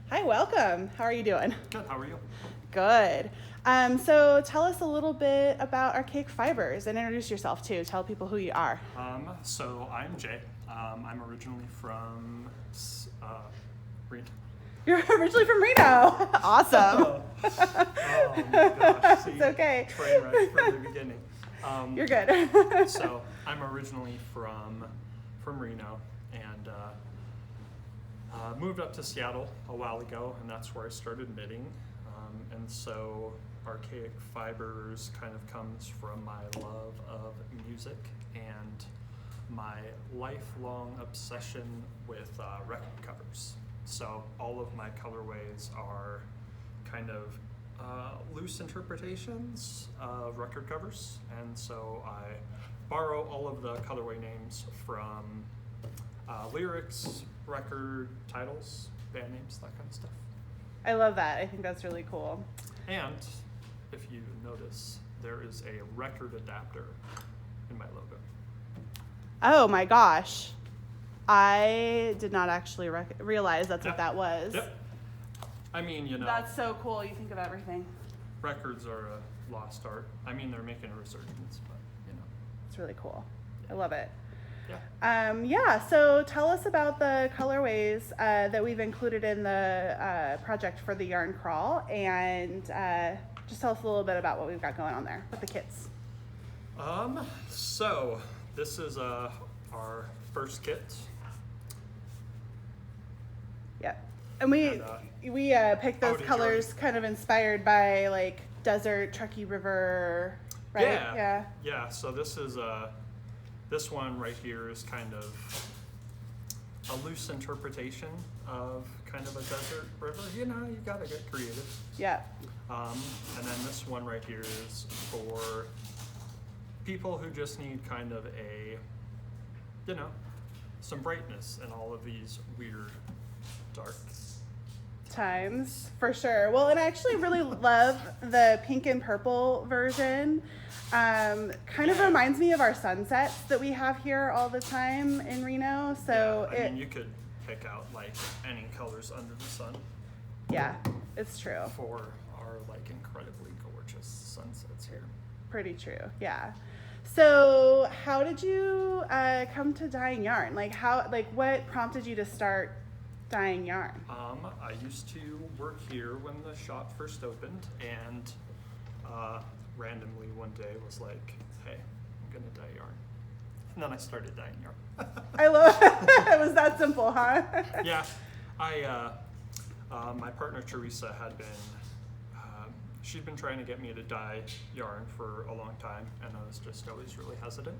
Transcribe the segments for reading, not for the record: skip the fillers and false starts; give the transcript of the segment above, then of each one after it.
Hi, welcome. How are you doing? Good, how are you? Good. So tell us a little bit about Arkaik Fibres and introduce yourself too. Tell people who you are. So I'm Jay. I'm originally from Reno. You're originally from Reno. Awesome. Oh my gosh. See, It's okay. Train wreck from the beginning. You're good. So I'm originally from Reno and moved up to Seattle a while ago, and that's where I started knitting. And so Arkaik Fibres kind of comes from my love of music and my lifelong obsession with record covers. So all of my colorways are kind of loose interpretations of record covers, and so I borrow all of the colorway names from lyrics, record titles, band names, that kind of stuff. I love that. I think that's really cool. And if you notice, there is a record adapter in my logo. Oh my gosh. I did not actually realize that's what that was. Yep. I mean, That's so cool. You think of everything. records are a lost art. I mean, they're making a resurgence, but It's really cool. I love it. Yeah. So tell us about the colorways that we've included in the project for the yarn crawl, and just tell us a little bit about what we've got going on there with the kits. So this is our first kit. Yeah, and we picked those did you colors kind of inspired by like desert, Truckee River, right? Yeah. So this is this one right here is kind of a loose interpretation of kind of a desert river. You gotta get creative. Yeah. And then this one right here is for people who just need kind of a, some brightness in all of these weird, dark Times for sure. Well, and I actually really love the pink and purple version. Kind of reminds me of our sunsets that we have here all the time in Reno. So I mean, you could pick out like any colors under the sun. Yeah, it's true. For our like incredibly gorgeous sunsets here. Pretty true. Yeah. So how did you come to dyeing yarn? What prompted you to start dyeing yarn? I used to work here when the shop first opened, and randomly one day was like, hey, I'm gonna dye yarn. And then I started dyeing yarn. I love it. It was that simple, huh? Yeah. My partner Teresa had been, she'd been trying to get me to dye yarn for a long time, and I was just always really hesitant.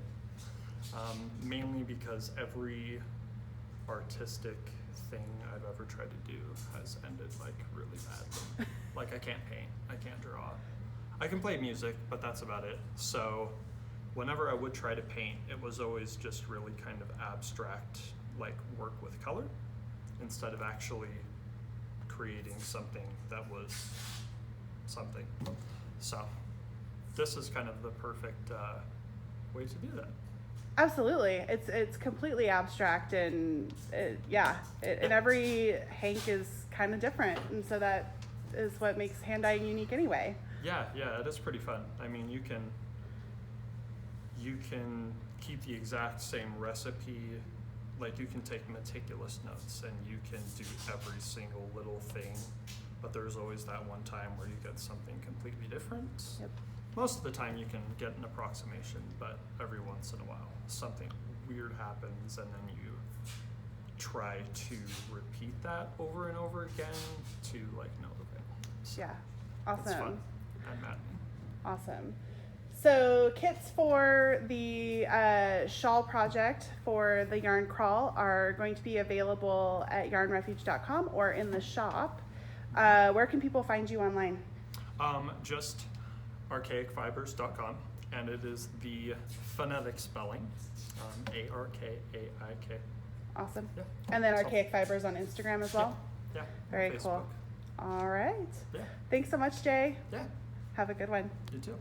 Mainly because every artistic thing I've ever tried to do has ended like really badly. Like I can't paint, I can't draw. I can play music, but that's about it. So whenever I would try to paint, it was always just really kind of abstract, like work with color, instead of actually creating something that was something. So this is kind of the perfect way to do that. Absolutely. It's completely abstract, and and every hank is kind of different, and so that is what makes hand dyeing unique anyway. Yeah, it is pretty fun. I mean, you can keep the exact same recipe, like you can take meticulous notes and you can do every single little thing, but there's always that one time where you get something completely different. Yep. Most of the time you can get an approximation, but every once in a while something weird happens, and then you try to repeat that over and over again to like know the thing. So Yeah. Awesome. it's fun and maddening. Awesome. So kits for the shawl project for the yarn crawl are going to be available at yarnrefuge.com or in the shop. Where can people find you online? Just arkaikfibres.com, and it is the phonetic spelling, A-R-K-A-I-K. Awesome. Yeah. And then So- Arkaik Fibres on Instagram as well? Yeah. Very Facebook. cool. All right. Yeah. Thanks so much, Jay. Yeah. Have a good one. You too.